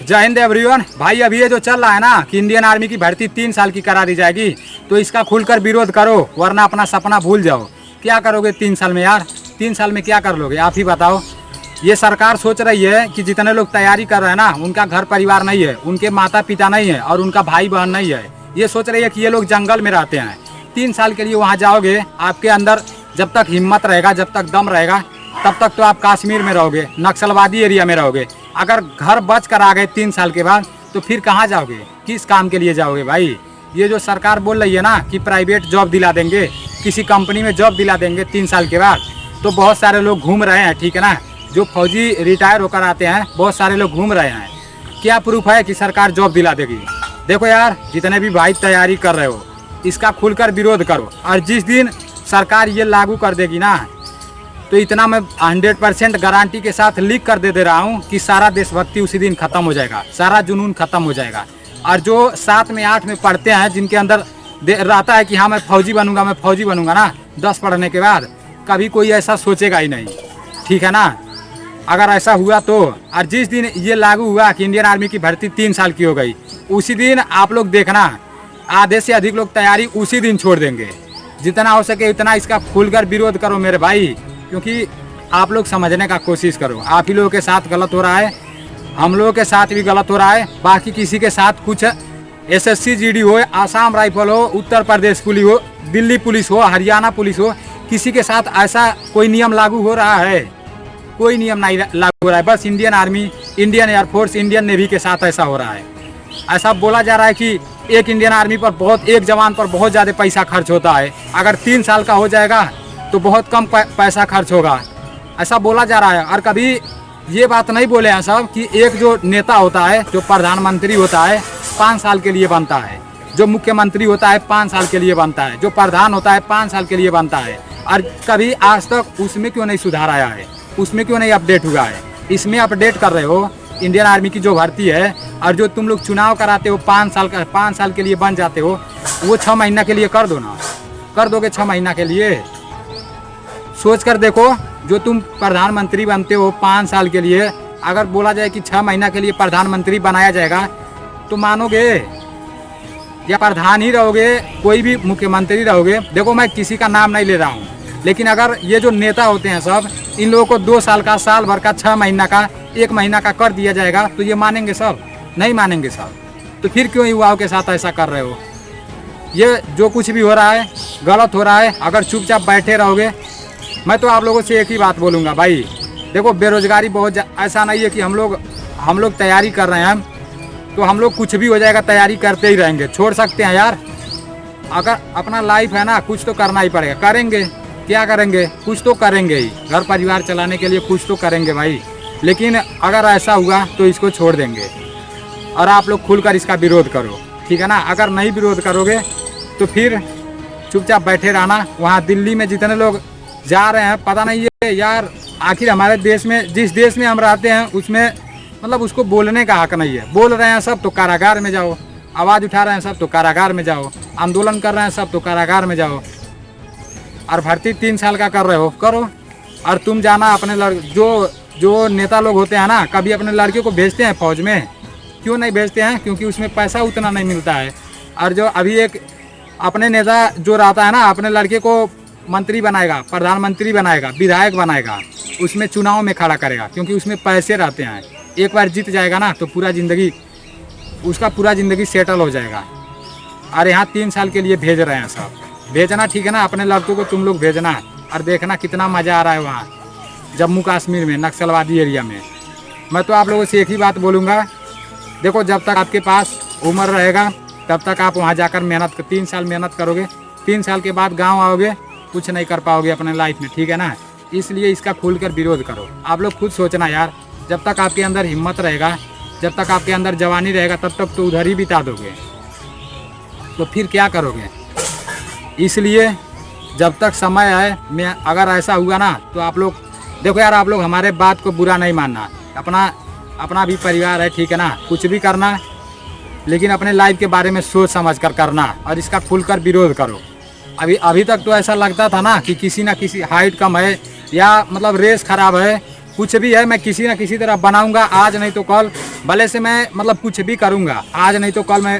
जय हिंद एवरीवन। भाई अभी ये जो चल रहा है ना कि इंडियन आर्मी की भर्ती 3 साल की करा दी जाएगी, तो इसका खुलकर विरोध करो, वरना अपना सपना भूल जाओ। क्या करोगे 3 साल में यार? 3 साल में क्या कर लोगे आप ही बताओ। ये सरकार सोच रही है कि जितने लोग तैयारी कर रहे हैं ना, उनका घर परिवार नहीं है, उनके माता पिता नहीं है और उनका भाई बहन नहीं है। ये सोच रही है कि ये लोग जंगल में रहते हैं। 3 साल के लिए वहाँ जाओगे, आपके अंदर जब तक हिम्मत रहेगा, जब तक दम रहेगा, तब तक तो आप कश्मीर में रहोगे, नक्सलवादी एरिया में रहोगे। अगर घर बच कर आ गए 3 साल के बाद, तो फिर कहाँ जाओगे? किस काम के लिए जाओगे भाई? ये जो सरकार बोल रही है ना कि प्राइवेट जॉब दिला देंगे, किसी कंपनी में जॉब दिला देंगे 3 साल के बाद, तो बहुत सारे लोग घूम रहे हैं, ठीक है ना। जो फौजी रिटायर होकर आते हैं, बहुत सारे लोग घूम रहे हैं। क्या प्रूफ है कि सरकार जॉब दिला देगी? देखो यार, जितने भी भाई तैयारी कर रहे हो, इसका खुलकर विरोध करो। और जिस दिन सरकार ये लागू कर देगी ना, तो इतना मैं 100% गारंटी के साथ लिख कर दे रहा हूँ कि सारा देशभक्ति उसी दिन खत्म हो जाएगा, सारा जुनून खत्म हो जाएगा। और जो 7 में 8 में पढ़ते हैं, जिनके अंदर रहता है कि हाँ मैं फौजी बनूंगा, मैं फौजी बनूंगा ना, 10 पढ़ने के बाद कभी कोई ऐसा सोचेगा ही नहीं, ठीक है ना। अगर ऐसा हुआ तो, और जिस दिन ये लागू हुआ कि इंडियन आर्मी की भर्ती 3 साल की हो गई, उसी दिन आप लोग देखना, आधे से अधिक लोग तैयारी उसी दिन छोड़ देंगे। जितना हो सके उतना इसका खुलकर विरोध करो मेरे भाई, क्योंकि आप लोग समझने का कोशिश करो। आप ही लोगों के साथ गलत हो रहा है, हम लोगों के साथ भी गलत हो रहा है। बाकी किसी के साथ कुछ SSC GD हो, आसाम राइफल हो, उत्तर प्रदेश पुलिस हो, दिल्ली पुलिस हो, हरियाणा पुलिस हो, किसी के साथ ऐसा कोई नियम लागू हो रहा है? कोई नियम नहीं लागू हो रहा है। बस Indian army, Indian air force, Indian navy के साथ ऐसा हो रहा है। ऐसा बोला जा रहा है कि एक इंडियन आर्मी पर एक जवान पर बहुत ज़्यादा पैसा खर्च होता है। अगर 3 साल का हो जाएगा तो बहुत कम पैसा खर्च होगा, ऐसा बोला जा रहा है। और कभी ये बात नहीं बोले हैं सब कि एक जो नेता होता है, जो प्रधानमंत्री होता है, 5 साल के लिए बनता है। जो मुख्यमंत्री होता है 5 साल के लिए बनता है। जो प्रधान होता है 5 साल के लिए बनता है। और कभी आज तक उसमें क्यों नहीं सुधार आया है? उसमें क्यों नहीं अपडेट हुआ है? इसमें अपडेट कर रहे हो। इंडियन आर्मी की जो भर्ती है, और जो तुम लोग चुनाव कराते हो 5 साल के लिए बन जाते हो, वो 6 महीना के लिए कर दो ना। कर दोगे 6 महीना के लिए? सोच कर देखो, जो तुम प्रधानमंत्री बनते हो 5 साल के लिए, अगर बोला जाए कि 6 महीना के लिए प्रधानमंत्री बनाया जाएगा, तो मानोगे? या प्रधान ही रहोगे, कोई भी मुख्यमंत्री रहोगे? देखो, मैं किसी का नाम नहीं ले रहा हूँ, लेकिन अगर ये जो नेता होते हैं सब, इन लोगों को 2 साल का, साल भर का, 6 महीना का, 1 महीना का कर दिया जाएगा, तो ये मानेंगे सब? नहीं मानेंगे सब। तो फिर क्यों युवाओं के साथ ऐसा कर रहे हो? ये जो कुछ भी हो रहा है गलत हो रहा है। अगर चुपचाप बैठे रहोगे, मैं तो आप लोगों से एक ही बात बोलूँगा भाई, देखो बेरोजगारी बहुत, ऐसा नहीं है कि हम लोग तैयारी कर रहे हैं तो हम लोग कुछ भी हो जाएगा तैयारी करते ही रहेंगे। छोड़ सकते हैं यार? अगर अपना लाइफ है ना, कुछ तो करना ही पड़ेगा। करेंगे, क्या करेंगे? कुछ तो करेंगे ही, घर परिवार चलाने के लिए कुछ तो करेंगे भाई। लेकिन अगर ऐसा हुआ तो इसको छोड़ देंगे। और आप लोग खुलकर इसका विरोध करो, ठीक है ना। अगर नहीं विरोध करोगे तो फिर चुपचाप बैठे रहना। वहाँ दिल्ली में जितने लोग जा रहे हैं, पता नहीं है यार, आखिर हमारे देश में, जिस देश में हम रहते हैं, उसमें मतलब उसको बोलने का हक नहीं है। बोल रहे हैं सब तो कारागार में जाओ, आवाज़ उठा रहे हैं सब तो कारागार में जाओ, आंदोलन कर रहे हैं सब तो कारागार में जाओ। और भर्ती 3 साल का कर रहे हो, करो। और तुम जाना अपने जो नेता लोग होते हैं ना, कभी अपने लड़कियों को भेजते हैं फौज में? क्यों नहीं भेजते हैं? क्योंकि उसमें पैसा उतना नहीं मिलता है। और जो अभी एक अपने नेता जो रहता है ना, अपने लड़के को मंत्री बनाएगा, प्रधानमंत्री बनाएगा, विधायक बनाएगा, उसमें चुनाव में खड़ा करेगा, क्योंकि उसमें पैसे रहते हैं। एक बार जीत जाएगा ना, तो पूरा ज़िंदगी सेटल हो जाएगा। और यहाँ 3 साल के लिए भेज रहे हैं सब। भेजना ठीक है ना, अपने लड़कों को तुम लोग भेजना। और देखना कितना मज़ा आ रहा है वहाँ जम्मू कश्मीर में, नक्सलवादी एरिया में। मैं तो आप लोगों से एक ही बात बोलूँगा, देखो जब तक आपके पास उम्र रहेगा, तब तक आप वहाँ जाकर 3 साल मेहनत करोगे। 3 साल के बाद गाँव आओगे, कुछ नहीं कर पाओगे अपने लाइफ में, ठीक है ना। इसलिए इसका खुलकर विरोध करो। आप लोग खुद सोचना यार, जब तक आपके अंदर हिम्मत रहेगा, जब तक आपके अंदर जवानी रहेगा, तब तक तो उधर ही बिता दोगे, तो फिर क्या करोगे? इसलिए जब तक समय है, अगर ऐसा हुआ ना, तो आप लोग देखो यार, आप लोग हमारे बात को बुरा नहीं मानना। अपना भी परिवार है, ठीक है ना। कुछ भी करना, लेकिन अपने लाइफ के बारे में सोच समझ कर करना, और इसका खुलकर विरोध करो। अभी तक तो ऐसा लगता था ना कि किसी ना किसी हाइट कम है, या मतलब रेस खराब है, कुछ भी है मैं किसी ना किसी तरह बनाऊंगा, आज नहीं तो कल। भले से मैं मतलब कुछ भी करूंगा, आज नहीं तो कल मैं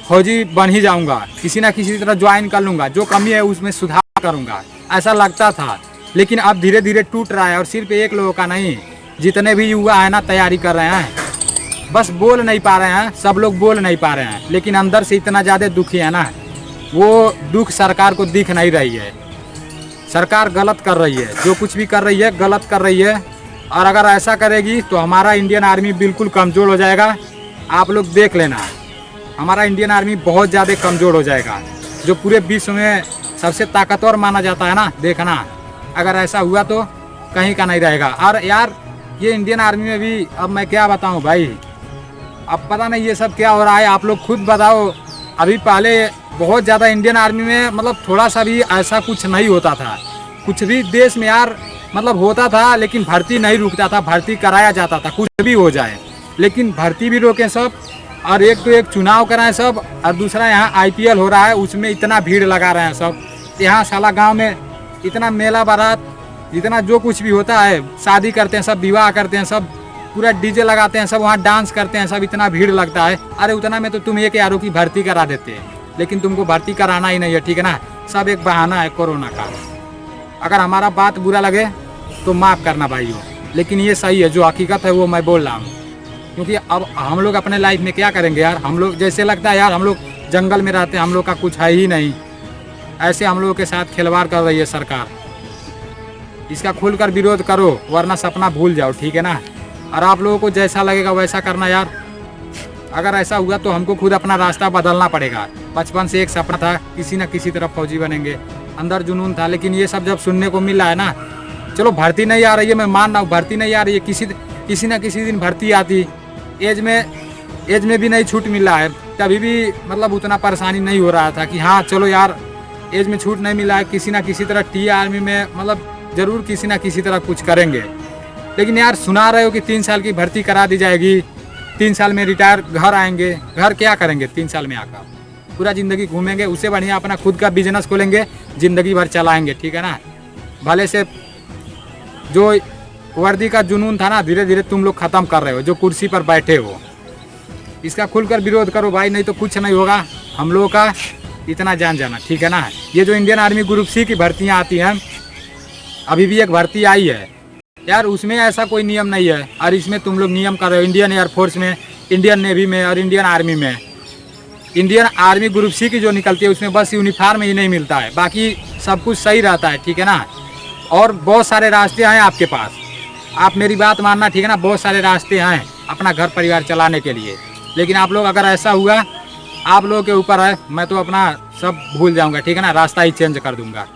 फौजी बन ही जाऊंगा, किसी ना किसी तरह ज्वाइन कर लूंगा, जो कमी है उसमें सुधार करूंगा, ऐसा लगता था। लेकिन अब धीरे धीरे टूट रहा है, और सिर्फ एक लोगों का नहीं, जितने भी युवा है ना तैयारी कर रहे हैं, बस बोल नहीं पा रहे हैं, सब लोग बोल नहीं पा रहे हैं, लेकिन अंदर से इतना ज़्यादा दुखी है ना, वो दुख सरकार को दिख नहीं रही है। सरकार गलत कर रही है, जो कुछ भी कर रही है गलत कर रही है, और अगर ऐसा करेगी तो हमारा इंडियन आर्मी बिल्कुल कमज़ोर हो जाएगा। आप लोग देख लेना, हमारा इंडियन आर्मी बहुत ज़्यादा कमज़ोर हो जाएगा, जो पूरे विश्व में सबसे ताकतवर माना जाता है ना। देखना, अगर ऐसा हुआ तो कहीं का नहीं रहेगा। और यार ये इंडियन आर्मी में भी अब मैं क्या बताऊं भाई, अब पता नहीं ये सब क्या हो रहा है, आप लोग खुद बताओ। अभी पहले बहुत ज़्यादा इंडियन आर्मी में मतलब थोड़ा सा भी ऐसा कुछ नहीं होता था, कुछ भी देश में यार मतलब होता था, लेकिन भर्ती नहीं रुकता था, भर्ती कराया जाता था, कुछ भी हो जाए। लेकिन भर्ती भी रोके सब, और एक तो एक चुनाव कराएं सब, और दूसरा यहाँ IPL हो रहा है, उसमें इतना भीड़ लगा रहे हैं सब। यहाँ साला गांव में इतना मेला बारात, इतना जो कुछ भी होता है, शादी करते हैं सब, विवाह करते हैं सब, पूरा DJ लगाते हैं सब, वहाँ डांस करते हैं सब, इतना भीड़ लगता है। अरे उतना में तो तुम एक यारों की भर्ती करा देते हैं, लेकिन तुमको भर्ती कराना ही नहीं है, ठीक है ना। सब एक बहाना है कोरोना का। अगर हमारा बात बुरा लगे तो माफ़ करना भाइयों, लेकिन ये सही है, जो हकीकत है वो मैं बोल रहा हूँ। क्योंकि अब हम लोग अपने लाइफ में क्या करेंगे यार, हम लोग जैसे लगता है यार हम लोग जंगल में रहते हैं, हम लोग का कुछ है ही नहीं। ऐसे हम लोगों के साथ खिलवाड़ कर रही है सरकार। इसका खुलकर विरोध करो, वरना सपना भूल जाओ, ठीक है ना। और आप लोगों को जैसा लगेगा वैसा करना यार। अगर ऐसा हुआ तो हमको खुद अपना रास्ता बदलना पड़ेगा। बचपन से एक सपना था, किसी न किसी तरफ फौजी बनेंगे, अंदर जुनून था, लेकिन ये सब जब सुनने को मिला है ना, चलो भर्ती नहीं आ रही है, मैं मान रहा हूँ भर्ती नहीं आ रही है, किसी न किसी दिन भर्ती आती। एज में भी नहीं छूट मिला है, तभी भी मतलब उतना परेशानी नहीं हो रहा था कि हाँ चलो यार एज में छूट नहीं मिला है, किसी ना किसी तरह टी आर्मी में मतलब ज़रूर किसी ना किसी तरह कुछ करेंगे। लेकिन यार सुना रहे हो कि 3 साल की भर्ती करा दी जाएगी, 3 साल में रिटायर घर आएंगे। घर क्या करेंगे 3 साल में आकर, पूरा ज़िंदगी घूमेंगे, उससे बढ़िया अपना खुद का बिजनेस खोलेंगे, ज़िंदगी भर चलाएंगे, ठीक है ना। भले से जो वर्दी का जुनून था ना, धीरे धीरे तुम लोग ख़त्म कर रहे हो, जो कुर्सी पर बैठे हो। इसका खुलकर विरोध करो भाई, नहीं तो कुछ नहीं होगा हम लोगों का, इतना जान जाना, ठीक है ना। ये जो इंडियन आर्मी ग्रुप C की भर्तियाँ आती हैं, अभी भी एक भर्ती आई है यार, उसमें ऐसा कोई नियम नहीं है, और इसमें तुम लोग नियम कर रहे हो। इंडियन एयरफोर्स में, इंडियन नेवी में और इंडियन आर्मी में, इंडियन आर्मी ग्रुप C की जो निकलती है उसमें बस यूनिफॉर्म ही नहीं मिलता है, बाकी सब कुछ सही रहता है, ठीक है ना। और बहुत सारे रास्ते हैं आपके पास, आप मेरी बात मानना, ठीक है ना। बहुत सारे रास्ते हैं अपना घर परिवार चलाने के लिए, लेकिन आप लोग अगर ऐसा हुआ, आप लोगों के ऊपर है, मैं तो अपना सब भूल जाऊंगा, ठीक है ना, रास्ता ही चेंज कर दूंगा।